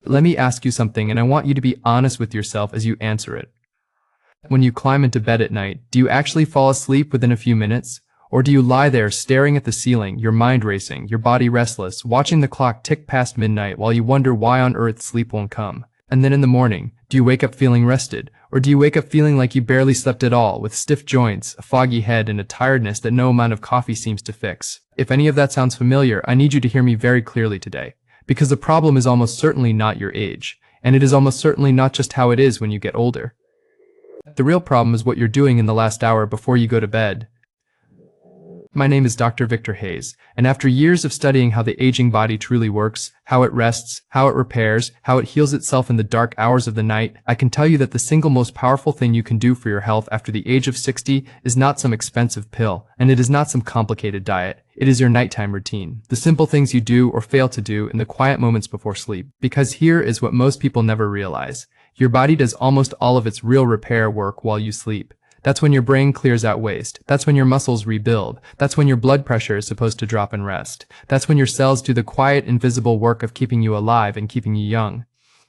Let me ask you something, and I want you to be honest with yourself as you answer it. When you climb into bed at night, do you actually fall asleep within a few minutes? Or do you lie there staring at the ceiling, your mind racing, your body restless, watching the clock tick past midnight while you wonder why on earth sleep won't come? And then in the morning, do you wake up feeling rested? Or do you wake up feeling like you barely slept at all, with stiff joints, a foggy head, and a tiredness that no amount of coffee seems to fix? If any of that sounds familiar, I need you to hear me very clearly today. Because the problem is almost certainly not your age, and it is almost certainly not just how it is when you get older. The real problem is what you're doing in the last hour before you go to bed. My name is Dr. Victor Hayes, and after years of studying how the aging body truly works, how it rests, how it repairs, how it heals itself in the dark hours of the night, I can tell you that the single most powerful thing you can do for your health after the age of 60 is not some expensive pill, and it is not some complicated diet. It is your nighttime routine, the simple things you do or fail to do in the quiet moments before sleep. Because here is what most people never realize. Your body does almost all of its real repair work while you sleep. That's when your brain clears out waste. That's when your muscles rebuild. That's when your blood pressure is supposed to drop and rest. That's when your cells do the quiet, invisible work of keeping you alive and keeping you young.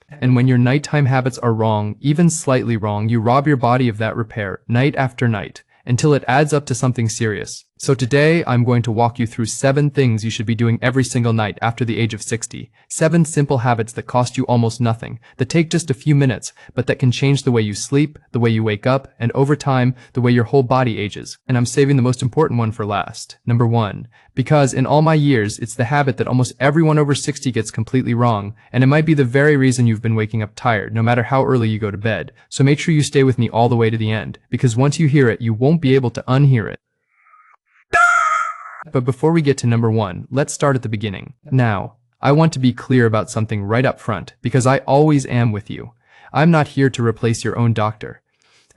And when your nighttime habits are wrong, even slightly wrong, you rob your body of that repair night after night, until it adds up to something serious. So today, I'm going to walk you through 7 things you should be doing every single night after the age of 60. 7 simple habits that cost you almost nothing, that take just a few minutes, but that can change the way you sleep, the way you wake up, and over time, the way your whole body ages. And I'm saving the most important one for last. Number 1. Because in all my years, it's the habit that almost everyone over 60 gets completely wrong, and it might be the very reason you've been waking up tired, no matter how early you go to bed. So make sure you stay with me all the way to the end, because once you hear it, you won't be able to unhear it. But before we get to number 1, let's start at the beginning. Now, I want to be clear about something right up front, because I always am with you. I'm not here to replace your own doctor.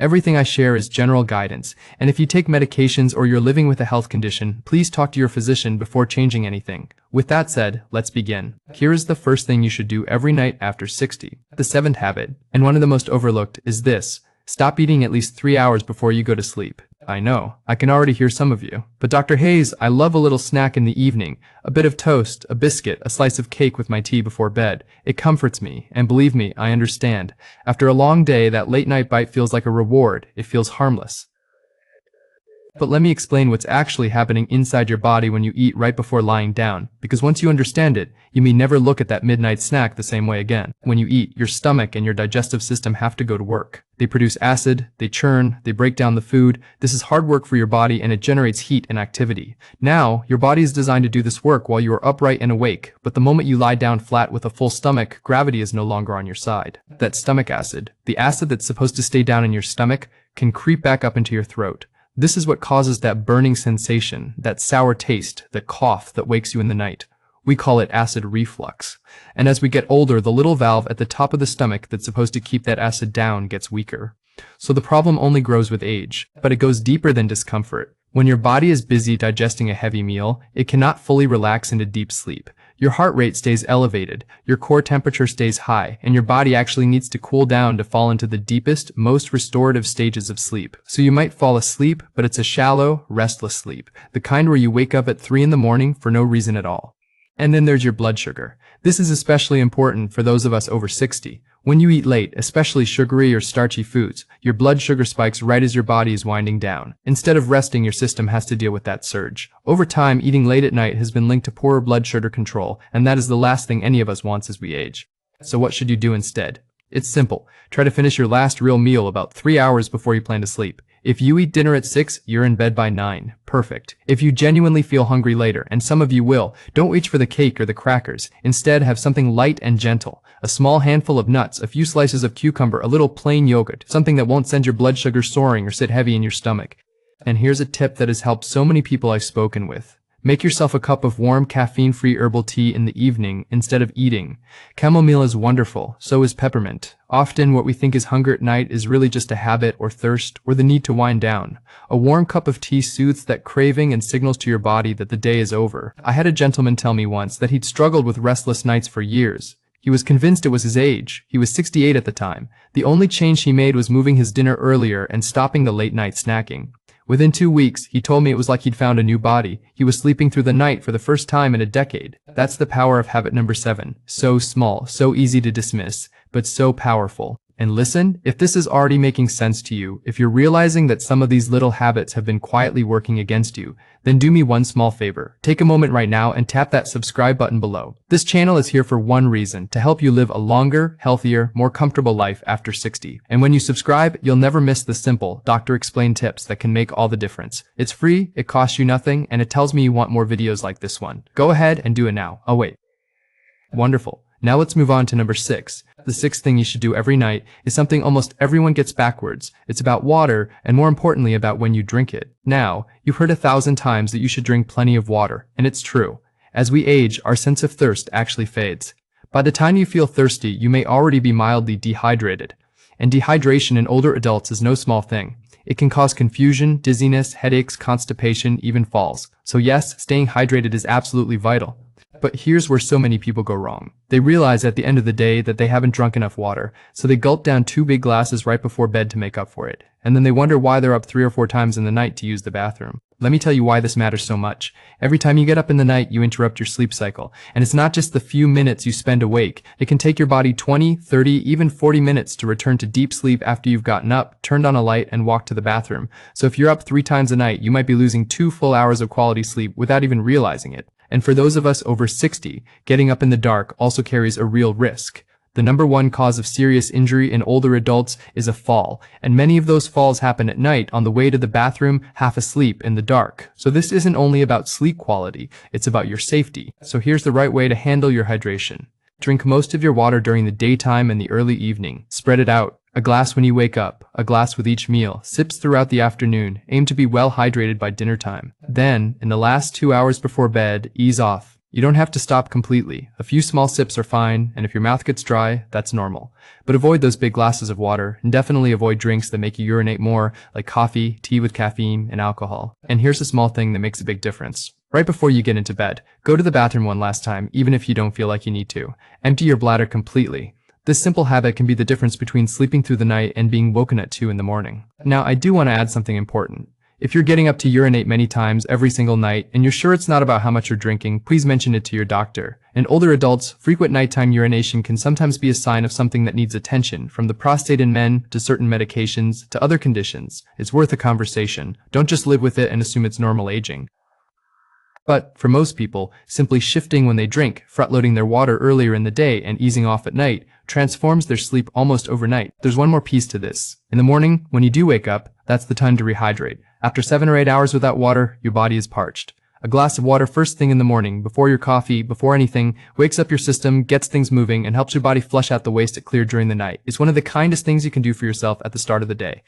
Everything I share is general guidance, and if you take medications or you're living with a health condition, please talk to your physician before changing anything. With that said, let's begin. Here is the first thing you should do every night after 60. The 7th habit, and one of the most overlooked, is this. Stop eating at least 3 hours before you go to sleep. I know, I can already hear some of you. But Dr. Hayes, I love a little snack in the evening. A bit of toast, a biscuit, a slice of cake with my tea before bed. It comforts me, and believe me, I understand. After a long day, that late night bite feels like a reward. It feels harmless. But let me explain what's actually happening inside your body when you eat right before lying down, because once you understand it, you may never look at that midnight snack the same way again. When you eat, your stomach and your digestive system have to go to work. They produce acid, they churn, they break down the food. This is hard work for your body, and it generates heat and activity. Now, your body is designed to do this work while you are upright and awake, but the moment you lie down flat with a full stomach, gravity is no longer on your side. That stomach acid, the acid that's supposed to stay down in your stomach, can creep back up into your throat. This is what causes that burning sensation, that sour taste, the cough that wakes you in the night. We call it acid reflux. And as we get older, the little valve at the top of the stomach that's supposed to keep that acid down gets weaker. So the problem only grows with age, but it goes deeper than discomfort. When your body is busy digesting a heavy meal, it cannot fully relax into deep sleep. Your heart rate stays elevated, your core temperature stays high, and your body actually needs to cool down to fall into the deepest, most restorative stages of sleep. So you might fall asleep, but it's a shallow, restless sleep, the kind where you wake up at 3 in the morning for no reason at all. And then there's your blood sugar. This is especially important for those of us over 60. When you eat late, especially sugary or starchy foods, your blood sugar spikes right as your body is winding down. Instead of resting, your system has to deal with that surge. Over time, eating late at night has been linked to poorer blood sugar control, and that is the last thing any of us wants as we age. So what should you do instead? It's simple. Try to finish your last real meal about 3 hours before you plan to sleep. If you eat dinner at 6, you're in bed by 9. Perfect. If you genuinely feel hungry later, and some of you will, don't reach for the cake or the crackers. Instead, have something light and gentle. A small handful of nuts, a few slices of cucumber, a little plain yogurt, something that won't send your blood sugar soaring or sit heavy in your stomach. And here's a tip that has helped so many people I've spoken with. Make yourself a cup of warm, caffeine-free herbal tea in the evening instead of eating. Chamomile is wonderful, so is peppermint. Often what we think is hunger at night is really just a habit or thirst or the need to wind down. A warm cup of tea soothes that craving and signals to your body that the day is over. I had a gentleman tell me once that he'd struggled with restless nights for years. He was convinced it was his age. He was 68 at the time. The only change he made was moving his dinner earlier and stopping the late-night snacking. Within 2 weeks, he told me it was like he'd found a new body. He was sleeping through the night for the first time in a decade. That's the power of habit number 7. So small, so easy to dismiss, but so powerful. And listen, if this is already making sense to you, if you're realizing that some of these little habits have been quietly working against you, then do me one small favor. Take a moment right now and tap that subscribe button below. This channel is here for one reason, to help you live a longer, healthier, more comfortable life after 60. And when you subscribe, you'll never miss the simple, doctor-explained tips that can make all the difference. It's free, it costs you nothing, and it tells me you want more videos like this one. Go ahead and do it now. Oh wait. Wonderful. Now let's move on to number 6. The sixth thing you should do every night is something almost everyone gets backwards. It's about water, and more importantly about when you drink it. Now, you've heard 1,000 times that you should drink plenty of water, and it's true. As we age, our sense of thirst actually fades. By the time you feel thirsty, you may already be mildly dehydrated. And dehydration in older adults is no small thing. It can cause confusion, dizziness, headaches, constipation, even falls. So yes, staying hydrated is absolutely vital. But here's where so many people go wrong. They realize at the end of the day that they haven't drunk enough water, so they gulp down 2 big glasses right before bed to make up for it. And then they wonder why they're up 3 or 4 times in the night to use the bathroom. Let me tell you why this matters so much. Every time you get up in the night, you interrupt your sleep cycle. And it's not just the few minutes you spend awake. It can take your body 20, 30, even 40 minutes to return to deep sleep after you've gotten up, turned on a light, and walked to the bathroom. So if you're up 3 times a night, you might be losing 2 full hours of quality sleep without even realizing it. And for those of us over 60, getting up in the dark also carries a real risk. The number 1 cause of serious injury in older adults is a fall, and many of those falls happen at night on the way to the bathroom, half asleep in the dark. So this isn't only about sleep quality, it's about your safety. So here's the right way to handle your hydration. Drink most of your water during the daytime and the early evening. Spread it out. A glass when you wake up, a glass with each meal, sips throughout the afternoon. Aim to be well hydrated by dinner time. Then, in the last 2 hours before bed, ease off. You don't have to stop completely. A few small sips are fine, and if your mouth gets dry, that's normal. But avoid those big glasses of water, and definitely avoid drinks that make you urinate more, like coffee, tea with caffeine, and alcohol. And here's a small thing that makes a big difference. Right before you get into bed, go to the bathroom one last time, even if you don't feel like you need to. Empty your bladder completely. This simple habit can be the difference between sleeping through the night and being woken at 2 in the morning. Now, I do want to add something important. If you're getting up to urinate many times every single night, and you're sure it's not about how much you're drinking, please mention it to your doctor. In older adults, frequent nighttime urination can sometimes be a sign of something that needs attention, from the prostate in men, to certain medications, to other conditions. It's worth a conversation. Don't just live with it and assume it's normal aging. But, for most people, simply shifting when they drink, front-loading their water earlier in the day and easing off at night, transforms their sleep almost overnight. There's one more piece to this. In the morning, when you do wake up, that's the time to rehydrate. After 7 or 8 hours without water, your body is parched. A glass of water first thing in the morning, before your coffee, before anything, wakes up your system, gets things moving, and helps your body flush out the waste it cleared during the night. It's one of the kindest things you can do for yourself at the start of the day.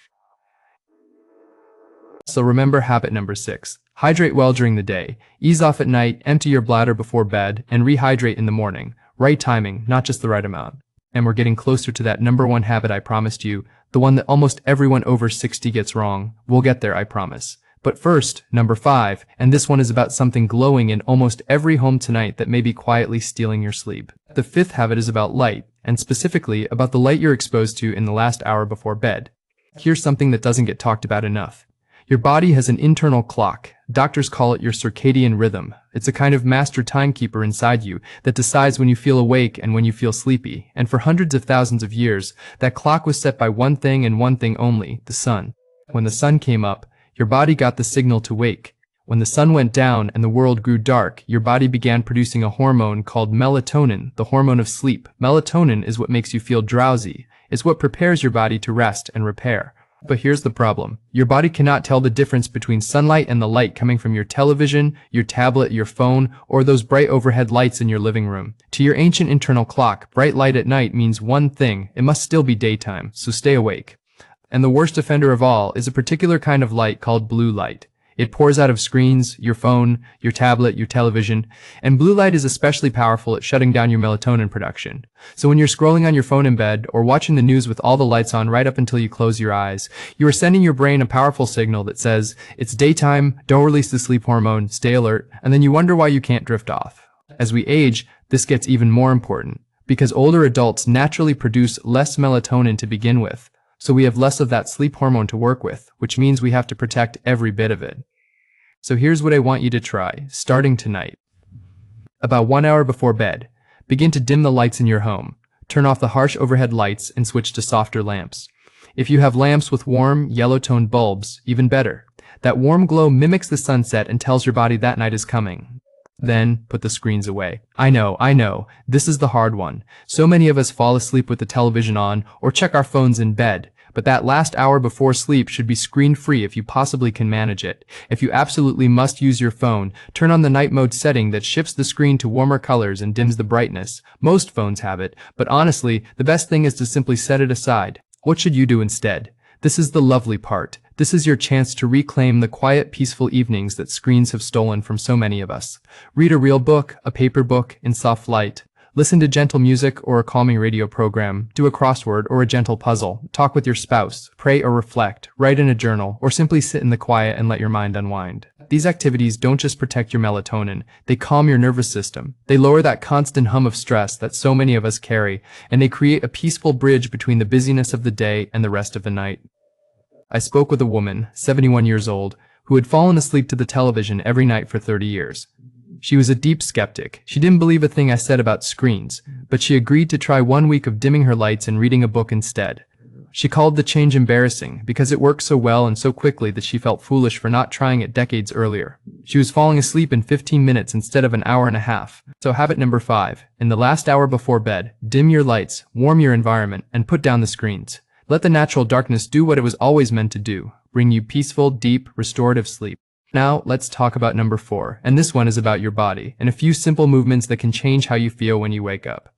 So remember habit number 6. Hydrate well during the day. Ease off at night, empty your bladder before bed, and rehydrate in the morning. Right timing, not just the right amount. And we're getting closer to that number 1 habit I promised you, the one that almost everyone over 60 gets wrong. We'll get there, I promise. But first, number 5, and this one is about something glowing in almost every home tonight that may be quietly stealing your sleep. The 5th habit is about light, and specifically about the light you're exposed to in the last hour before bed. Here's something that doesn't get talked about enough. Your body has an internal clock. Doctors call it your circadian rhythm. It's a kind of master timekeeper inside you that decides when you feel awake and when you feel sleepy. And for hundreds of thousands of years, that clock was set by one thing and one thing only, the sun. When the sun came up, your body got the signal to wake. When the sun went down and the world grew dark, your body began producing a hormone called melatonin, the hormone of sleep. Melatonin is what makes you feel drowsy. It's what prepares your body to rest and repair. But here's the problem. Your body cannot tell the difference between sunlight and the light coming from your television, your tablet, your phone, or those bright overhead lights in your living room. To your ancient internal clock, bright light at night means one thing. It must still be daytime, so stay awake. And the worst offender of all is a particular kind of light called blue light. It pours out of screens, your phone, your tablet, your television, and blue light is especially powerful at shutting down your melatonin production. So when you're scrolling on your phone in bed or watching the news with all the lights on right up until you close your eyes, you are sending your brain a powerful signal that says, it's daytime, don't release the sleep hormone, stay alert, and then you wonder why you can't drift off. As we age, this gets even more important, because older adults naturally produce less melatonin to begin with. so we have less of that sleep hormone to work with, which means we have to protect every bit of it. So here's what I want you to try, starting tonight. About 1 hour before bed, begin to dim the lights in your home. Turn off the harsh overhead lights and switch to softer lamps. If you have lamps with warm, yellow-toned bulbs, even better. That warm glow mimics the sunset and tells your body that night is coming. Then, put the screens away. I know, this is the hard one. So many of us fall asleep with the television on or check our phones in bed. But that last hour before sleep should be screen-free if you possibly can manage it. If you absolutely must use your phone, turn on the night mode setting that shifts the screen to warmer colors and dims the brightness. Most phones have it, but honestly, the best thing is to simply set it aside. What should you do instead? This is the lovely part. This is your chance to reclaim the quiet, peaceful evenings that screens have stolen from so many of us. Read a real book, a paper book, in soft light. Listen to gentle music or a calming radio program. Do a crossword or a gentle puzzle. Talk with your spouse. Pray or reflect. Write in a journal, or simply sit in the quiet and let your mind unwind. These activities don't just protect your melatonin, they calm your nervous system. They lower that constant hum of stress that so many of us carry, and they create a peaceful bridge between the busyness of the day and the rest of the night. I spoke with a woman, 71 years old, who had fallen asleep to the television every night for 30 years. She was a deep skeptic. She didn't believe a thing I said about screens, but she agreed to try 1 week of dimming her lights and reading a book instead. She called the change embarrassing because it worked so well and so quickly that she felt foolish for not trying it decades earlier. She was falling asleep in 15 minutes instead of an hour and a half. So habit number 5, in the last hour before bed, dim your lights, warm your environment, and put down the screens. Let the natural darkness do what it was always meant to do, bring you peaceful, deep, restorative sleep. Now, let's talk about number 4, and this one is about your body, and a few simple movements that can change how you feel when you wake up.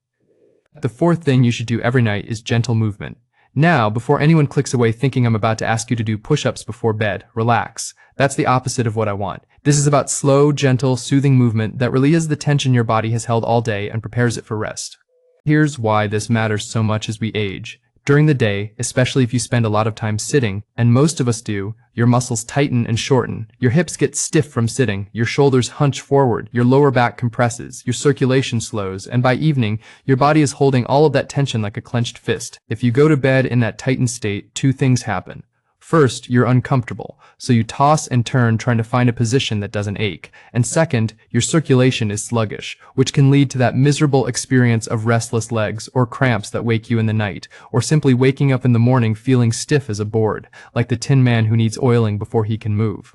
The 4th thing you should do every night is gentle movement. Now, before anyone clicks away thinking I'm about to ask you to do push-ups before bed, relax. That's the opposite of what I want. This is about slow, gentle, soothing movement that relieves the tension your body has held all day and prepares it for rest. Here's why this matters so much as we age. During the day, especially if you spend a lot of time sitting, and most of us do, your muscles tighten and shorten, your hips get stiff from sitting, your shoulders hunch forward, your lower back compresses, your circulation slows, and by evening, your body is holding all of that tension like a clenched fist. If you go to bed in that tightened state, 2 things happen. First, you're uncomfortable, so you toss and turn trying to find a position that doesn't ache. And second, your circulation is sluggish, which can lead to that miserable experience of restless legs or cramps that wake you in the night, or simply waking up in the morning feeling stiff as a board, like the tin man who needs oiling before he can move.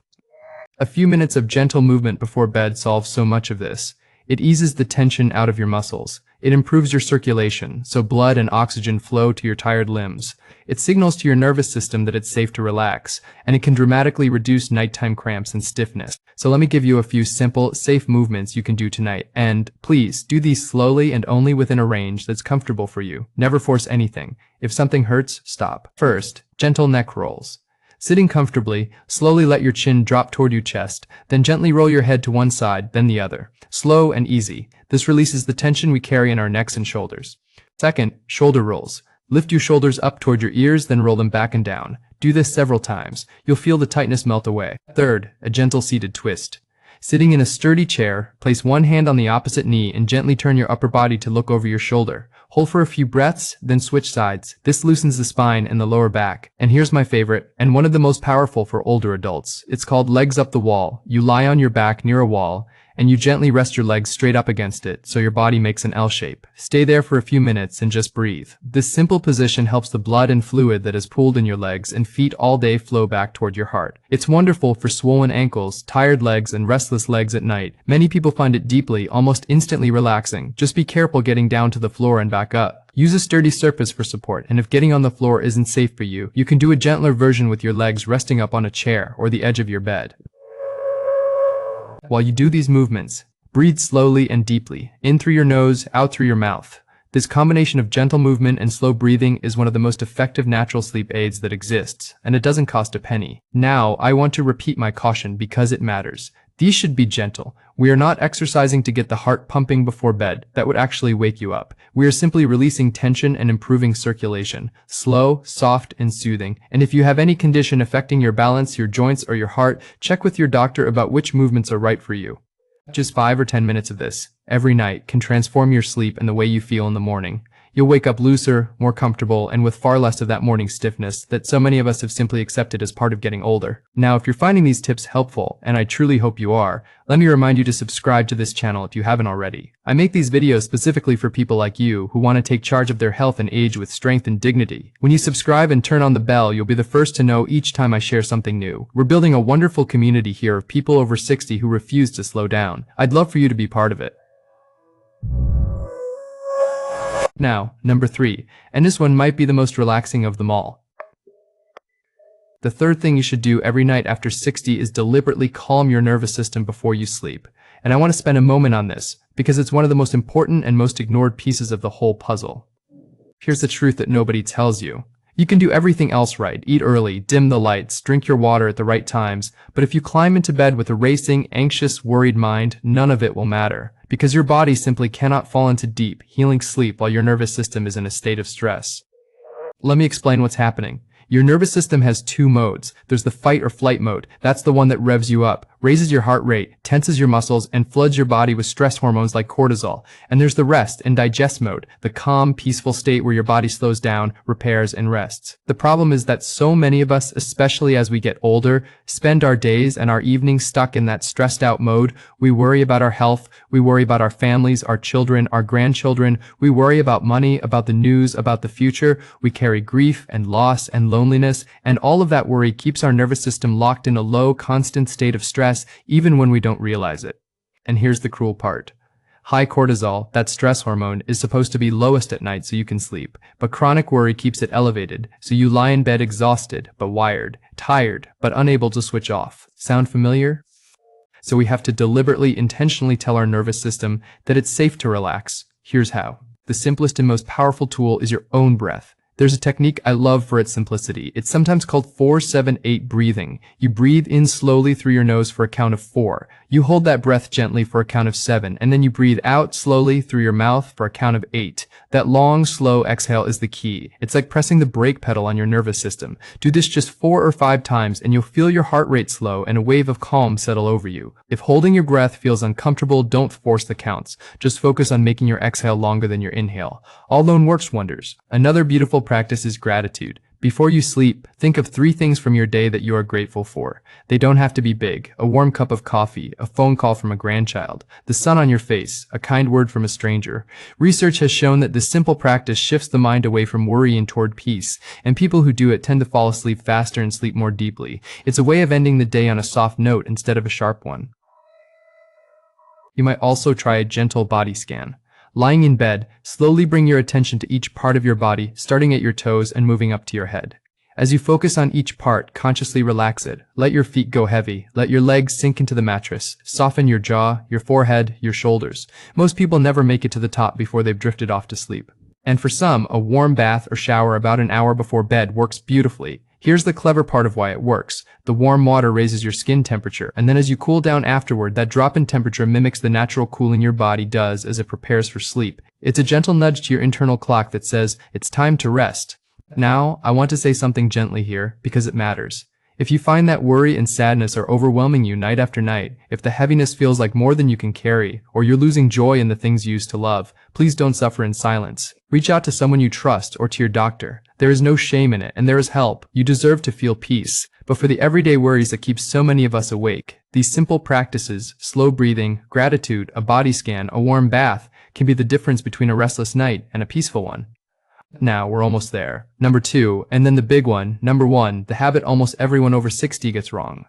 A few minutes of gentle movement before bed solves so much of this. It eases the tension out of your muscles. It improves your circulation, so blood and oxygen flow to your tired limbs. It signals to your nervous system that it's safe to relax, and it can dramatically reduce nighttime cramps and stiffness. So let me give you a few simple, safe movements you can do tonight. And please, do these slowly and only within a range that's comfortable for you. Never force anything. If something hurts, stop. First, gentle neck rolls. Sitting comfortably, slowly let your chin drop toward your chest, then gently roll your head to one side, then the other. Slow and easy. This releases the tension we carry in our necks and shoulders. Second, shoulder rolls. Lift your shoulders up toward your ears, then roll them back and down. Do this several times. You'll feel the tightness melt away. Third, a gentle seated twist. Sitting in a sturdy chair, place one hand on the opposite knee and gently turn your upper body to look over your shoulder. Hold for a few breaths, then switch sides. This loosens the spine and the lower back. And here's my favorite, and one of the most powerful for older adults. It's called legs up the wall. You lie on your back near a wall, and you gently rest your legs straight up against it so your body makes an L shape. Stay there for a few minutes and just breathe. This simple position helps the blood and fluid that is pooled in your legs and feet all day flow back toward your heart. It's wonderful for swollen ankles, tired legs, and restless legs at night. Many people find it deeply, almost instantly relaxing. Just be careful getting down to the floor and back up. Use a sturdy surface for support, and if getting on the floor isn't safe for you, you can do a gentler version with your legs resting up on a chair or the edge of your bed. While you do these movements, breathe slowly and deeply, in through your nose, out through your mouth. This combination of gentle movement and slow breathing is one of the most effective natural sleep aids that exists, and it doesn't cost a penny. Now, I want to repeat my caution because it matters. These should be gentle. We are not exercising to get the heart pumping before bed. That would actually wake you up. We are simply releasing tension and improving circulation. Slow, soft, and soothing. And if you have any condition affecting your balance, your joints, or your heart, check with your doctor about which movements are right for you. Just 5 or 10 minutes of this every night can transform your sleep and the way you feel in the morning. You'll wake up looser, more comfortable, and with far less of that morning stiffness that so many of us have simply accepted as part of getting older. Now, if you're finding these tips helpful, and I truly hope you are, let me remind you to subscribe to this channel if you haven't already. I make these videos specifically for people like you who want to take charge of their health and age with strength and dignity. When you subscribe and turn on the bell, you'll be the first to know each time I share something new. We're building a wonderful community here of people over 60 who refuse to slow down. I'd love for you to be part of it. Now, number 3, and this one might be the most relaxing of them all. The third thing you should do every night after 60 is deliberately calm your nervous system before you sleep. And I want to spend a moment on this, because it's one of the most important and most ignored pieces of the whole puzzle. Here's the truth that nobody tells you. You can do everything else right, eat early, dim the lights, drink your water at the right times, but if you climb into bed with a racing, anxious, worried mind, none of it will matter, because your body simply cannot fall into deep, healing sleep while your nervous system is in a state of stress. Let me explain what's happening. Your nervous system has 2 modes. There's the fight or flight mode. That's the one that revs you up, raises your heart rate, tenses your muscles, and floods your body with stress hormones like cortisol. And there's the rest and digest mode, the calm, peaceful state where your body slows down, repairs, and rests. The problem is that so many of us, especially as we get older, spend our days and our evenings stuck in that stressed out mode. We worry about our health, we worry about our families, our children, our grandchildren, we worry about money, about the news, about the future. We carry grief and loss and loneliness, and all of that worry keeps our nervous system locked in a low, constant state of stress, even when we don't realize it. And here's the cruel part. High cortisol, that stress hormone, is supposed to be lowest at night so you can sleep, but chronic worry keeps it elevated, so you lie in bed exhausted, but wired, tired, but unable to switch off. Sound familiar? So we have to deliberately, intentionally tell our nervous system that it's safe to relax. Here's how. The simplest and most powerful tool is your own breath. There's a technique I love for its simplicity. It's sometimes called 4-7-8 breathing. You breathe in slowly through your nose for a count of 4. You hold that breath gently for a count of 7, and then you breathe out slowly through your mouth for a count of 8. That long, slow exhale is the key. It's like pressing the brake pedal on your nervous system. Do this just 4 or 5 times, and you'll feel your heart rate slow and a wave of calm settle over you. If holding your breath feels uncomfortable, don't force the counts. Just focus on making your exhale longer than your inhale. All alone works wonders. Another beautiful practice is gratitude. Before you sleep, think of 3 things from your day that you are grateful for. They don't have to be big. A warm cup of coffee, a phone call from a grandchild, the sun on your face, a kind word from a stranger. Research has shown that this simple practice shifts the mind away from worry and toward peace, and people who do it tend to fall asleep faster and sleep more deeply. It's a way of ending the day on a soft note instead of a sharp one. You might also try a gentle body scan. Lying in bed, slowly bring your attention to each part of your body, starting at your toes and moving up to your head. As you focus on each part, consciously relax it. Let your feet go heavy. Let your legs sink into the mattress. Soften your jaw, your forehead, your shoulders. Most people never make it to the top before they've drifted off to sleep. And for some, a warm bath or shower about an hour before bed works beautifully. Here's the clever part of why it works. The warm water raises your skin temperature, and then as you cool down afterward, that drop in temperature mimics the natural cooling your body does as it prepares for sleep. It's a gentle nudge to your internal clock that says, it's time to rest. Now, I want to say something gently here, because it matters. If you find that worry and sadness are overwhelming you night after night, if the heaviness feels like more than you can carry, or you're losing joy in the things you used to love, please don't suffer in silence. Reach out to someone you trust or to your doctor. There is no shame in it, and there is help. You deserve to feel peace. But for the everyday worries that keep so many of us awake, these simple practices, slow breathing, gratitude, a body scan, a warm bath, can be the difference between a restless night and a peaceful one. Now, we're almost there. Number 2, and then the big one, number 1, the habit almost everyone over 60 gets wrong.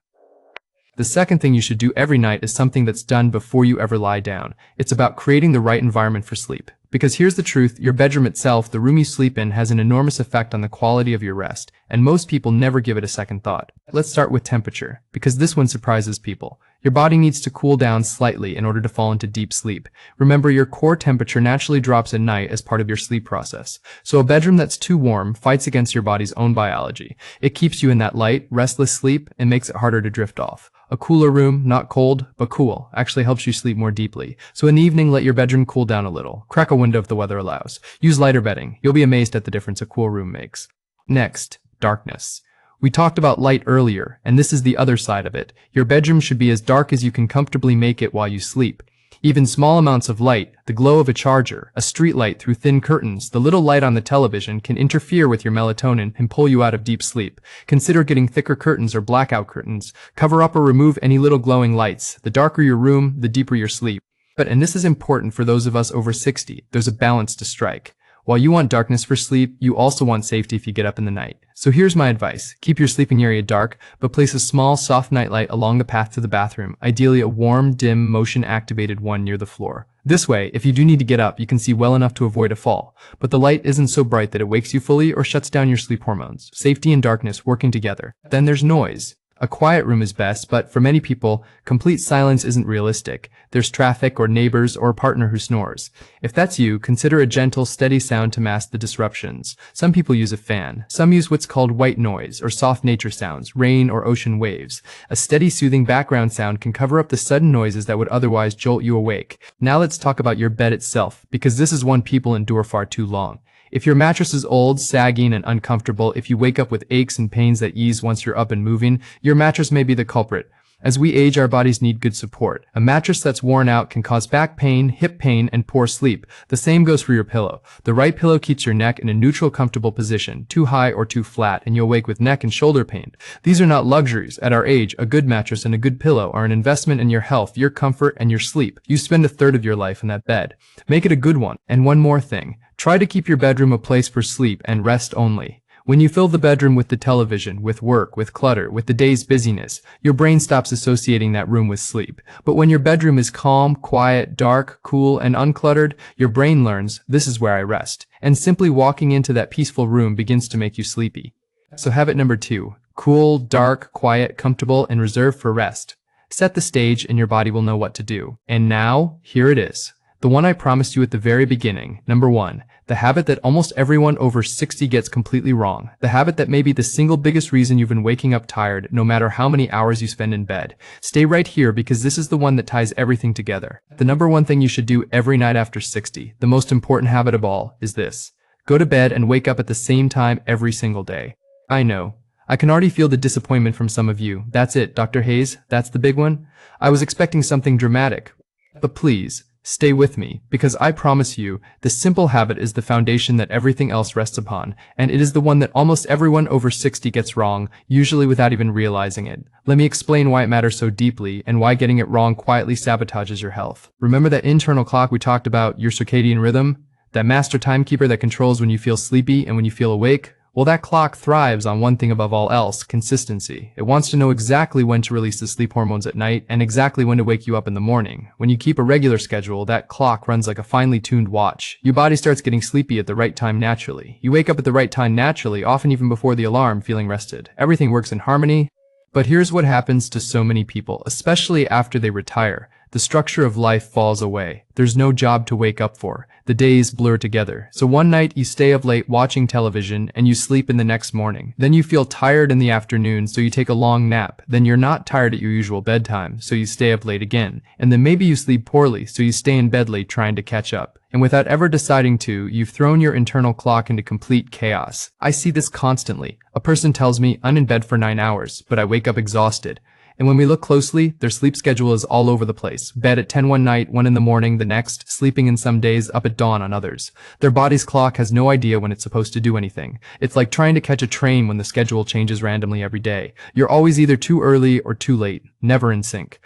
The second thing you should do every night is something that's done before you ever lie down. It's about creating the right environment for sleep. Because here's the truth, your bedroom itself, the room you sleep in, has an enormous effect on the quality of your rest, and most people never give it a second thought. Let's start with temperature, because this one surprises people. Your body needs to cool down slightly in order to fall into deep sleep. Remember, your core temperature naturally drops at night as part of your sleep process. So a bedroom that's too warm fights against your body's own biology. It keeps you in that light, restless sleep and makes it harder to drift off. A cooler room, not cold, but cool, actually helps you sleep more deeply. So in the evening, let your bedroom cool down a little. Crack a window if the weather allows. Use lighter bedding. You'll be amazed at the difference a cool room makes. Next, darkness. We talked about light earlier, and this is the other side of it. Your bedroom should be as dark as you can comfortably make it while you sleep. Even small amounts of light, the glow of a charger, a street light through thin curtains, the little light on the television can interfere with your melatonin and pull you out of deep sleep. Consider getting thicker curtains or blackout curtains. Cover up or remove any little glowing lights. The darker your room, the deeper your sleep. And this is important for those of us over 60, there's a balance to strike. While you want darkness for sleep, you also want safety if you get up in the night. So here's my advice. Keep your sleeping area dark, but place a small, soft nightlight along the path to the bathroom, ideally a warm, dim, motion-activated one near the floor. This way, if you do need to get up, you can see well enough to avoid a fall, but the light isn't so bright that it wakes you fully or shuts down your sleep hormones. Safety and darkness working together. Then there's noise. A quiet room is best, but for many people, complete silence isn't realistic. There's traffic or neighbors or a partner who snores. If that's you, consider a gentle, steady sound to mask the disruptions. Some people use a fan. Some use what's called white noise or soft nature sounds, rain or ocean waves. A steady, soothing background sound can cover up the sudden noises that would otherwise jolt you awake. Now let's talk about your bed itself, because this is one people endure far too long. If your mattress is old, sagging, and uncomfortable, if you wake up with aches and pains that ease once you're up and moving, your mattress may be the culprit. As we age, our bodies need good support. A mattress that's worn out can cause back pain, hip pain, and poor sleep. The same goes for your pillow. The right pillow keeps your neck in a neutral, comfortable position. Too high or too flat, and you'll wake with neck and shoulder pain. These are not luxuries. At our age, a good mattress and a good pillow are an investment in your health, your comfort, and your sleep. You spend a third of your life in that bed. Make it a good one. And one more thing. Try to keep your bedroom a place for sleep and rest only. When you fill the bedroom with the television, with work, with clutter, with the day's busyness, your brain stops associating that room with sleep. But when your bedroom is calm, quiet, dark, cool, and uncluttered, your brain learns, this is where I rest. And simply walking into that peaceful room begins to make you sleepy. So habit number 2, cool, dark, quiet, comfortable, and reserved for rest. Set the stage and your body will know what to do. And now, here it is. The one I promised you at the very beginning. Number 1, the habit that almost everyone over 60 gets completely wrong. The habit that may be the single biggest reason you've been waking up tired, no matter how many hours you spend in bed. Stay right here because this is the one that ties everything together. The number 1 thing you should do every night after 60, the most important habit of all, is this. Go to bed and wake up at the same time every single day. I know. I can already feel the disappointment from some of you. That's it, Dr. Hayes? That's the big one? I was expecting something dramatic. But please, stay with me, because I promise you, this simple habit is the foundation that everything else rests upon, and it is the one that almost everyone over 60 gets wrong, usually without even realizing it. Let me explain why it matters so deeply, and why getting it wrong quietly sabotages your health. Remember that internal clock we talked about, your circadian rhythm? That master timekeeper that controls when you feel sleepy and when you feel awake? Well, that clock thrives on one thing above all else, consistency. It wants to know exactly when to release the sleep hormones at night and exactly when to wake you up in the morning. When you keep a regular schedule, that clock runs like a finely tuned watch. Your body starts getting sleepy at the right time naturally. You wake up at the right time naturally, often even before the alarm, feeling rested. Everything works in harmony. But here's what happens to so many people, especially after they retire. The structure of life falls away. There's no job to wake up for. The days blur together. So one night you stay up late watching television and you sleep in the next morning. Then you feel tired in the afternoon, so you take a long nap. Then you're not tired at your usual bedtime, so you stay up late again. And then maybe you sleep poorly, so you stay in bed late trying to catch up. And without ever deciding to, you've thrown your internal clock into complete chaos. I see this constantly. A person tells me, I'm in bed for 9 hours, but I wake up exhausted. And when we look closely, their sleep schedule is all over the place. Bed at 10 one night, 1 in the morning the next, sleeping in some days, up at dawn on others. Their body's clock has no idea when it's supposed to do anything. It's like trying to catch a train when the schedule changes randomly every day. You're always either too early or too late, never in sync.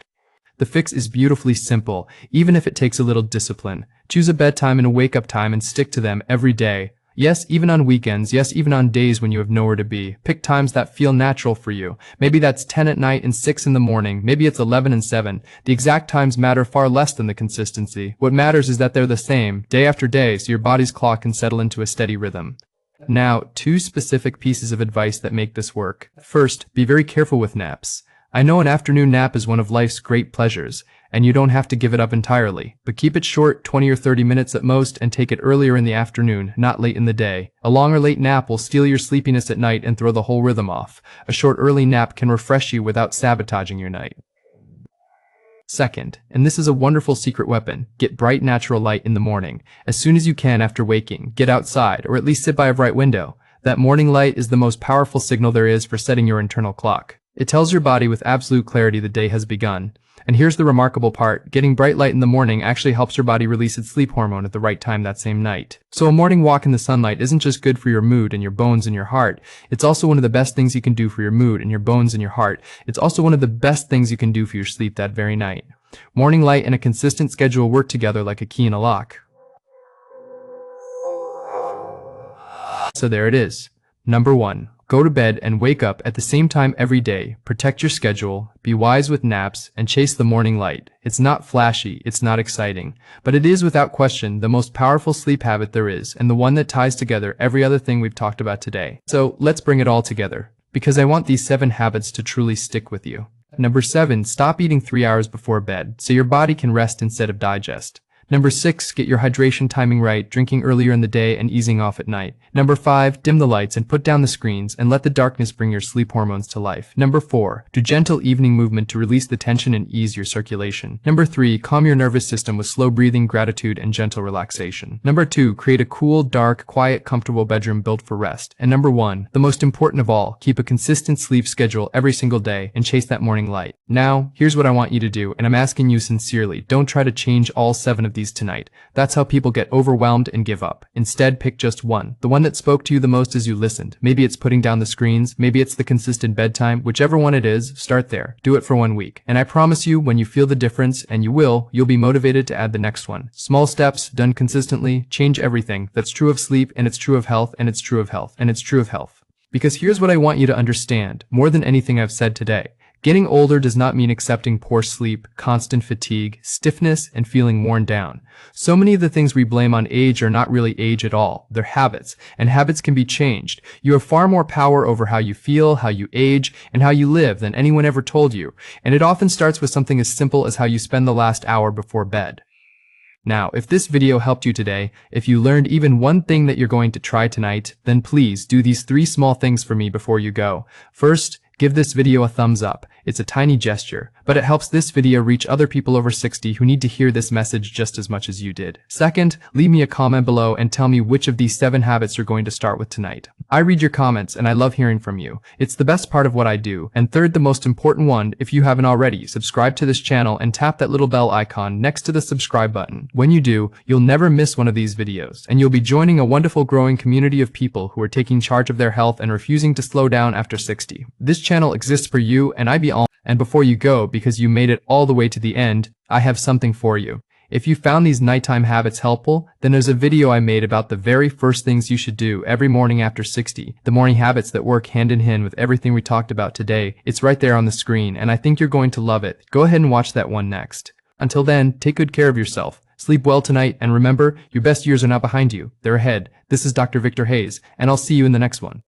The fix is beautifully simple, even if it takes a little discipline. Choose a bedtime and a wake-up time and stick to them every day. Yes, even on weekends. Yes, even on days when you have nowhere to be. Pick times that feel natural for you. Maybe that's 10 at night and 6 in the morning. Maybe it's 11 and 7. The exact times matter far less than the consistency. What matters is that they're the same, day after day, so your body's clock can settle into a steady rhythm. Now, 2 specific pieces of advice that make this work. First, be very careful with naps. I know an afternoon nap is one of life's great pleasures, and you don't have to give it up entirely, but keep it short, 20 or 30 minutes at most, and take it earlier in the afternoon, not late in the day. A long or late nap will steal your sleepiness at night and throw the whole rhythm off. A short early nap can refresh you without sabotaging your night. Second, and this is a wonderful secret weapon, get bright natural light in the morning. As soon as you can after waking, get outside, or at least sit by a bright window. That morning light is the most powerful signal there is for setting your internal clock. It tells your body with absolute clarity the day has begun. And here's the remarkable part, getting bright light in the morning actually helps your body release its sleep hormone at the right time that same night. So a morning walk in the sunlight isn't just good for your mood and your bones and your heart, it's also one of the best things you can do for your mood and your bones and your heart. It's also one of the best things you can do for your sleep that very night. Morning light and a consistent schedule work together like a key in a lock. So there it is. Number 1. Go to bed and wake up at the same time every day. Protect your schedule, be wise with naps, and chase the morning light. It's not flashy, it's not exciting, but it is without question the most powerful sleep habit there is, and the one that ties together every other thing we've talked about today. So let's bring it all together, because I want these 7 habits to truly stick with you. Number 7, stop eating 3 hours before bed, so your body can rest instead of digest. Number 6, get your hydration timing right, drinking earlier in the day and easing off at night. Number 5, dim the lights and put down the screens and let the darkness bring your sleep hormones to life. Number 4, do gentle evening movement to release the tension and ease your circulation. Number 3, calm your nervous system with slow breathing, gratitude, and gentle relaxation. Number 2, create a cool, dark, quiet, comfortable bedroom built for rest. And number 1, the most important of all, keep a consistent sleep schedule every single day and chase that morning light. Now, here's what I want you to do, and I'm asking you sincerely, don't try to change all 7 of these tonight. That's how people get overwhelmed and give up. Instead, pick just one, the one that spoke to you the most as you listened. Maybe it's putting down the screens, maybe it's the consistent bedtime, whichever one it is, start there. Do it for 1 week. And I promise you, when you feel the difference, and you will, you'll be motivated to add the next one. Small steps, done consistently, change everything. That's true of sleep, and it's true of health, and it's true of health, and it's true of health. Because here's what I want you to understand, more than anything I've said today. Getting older does not mean accepting poor sleep, constant fatigue, stiffness, and feeling worn down. So many of the things we blame on age are not really age at all. They're habits, and habits can be changed. You have far more power over how you feel, how you age, and how you live than anyone ever told you. And it often starts with something as simple as how you spend the last hour before bed. Now, if this video helped you today, if you learned even one thing that you're going to try tonight, then please do these 3 small things for me before you go. First, give this video a thumbs up. It's a tiny gesture, but it helps this video reach other people over 60 who need to hear this message just as much as you did. Second, leave me a comment below and tell me which of these 7 habits you're going to start with tonight. I read your comments and I love hearing from you. It's the best part of what I do. And third, the most important one, if you haven't already, subscribe to this channel and tap that little bell icon next to the subscribe button. When you do, you'll never miss one of these videos, and you'll be joining a wonderful growing community of people who are taking charge of their health and refusing to slow down after 60. This channel exists for you, and and before you go, because you made it all the way to the end, I have something for you. If you found these nighttime habits helpful, then there's a video I made about the very first things you should do every morning after 60, the morning habits that work hand in hand with everything we talked about today. It's right there on the screen, and I think you're going to love it. Go ahead and watch that one next. Until then, take good care of yourself. Sleep well tonight, and remember, your best years are not behind you. They're ahead. This is Dr. Victor Hayes, and I'll see you in the next one.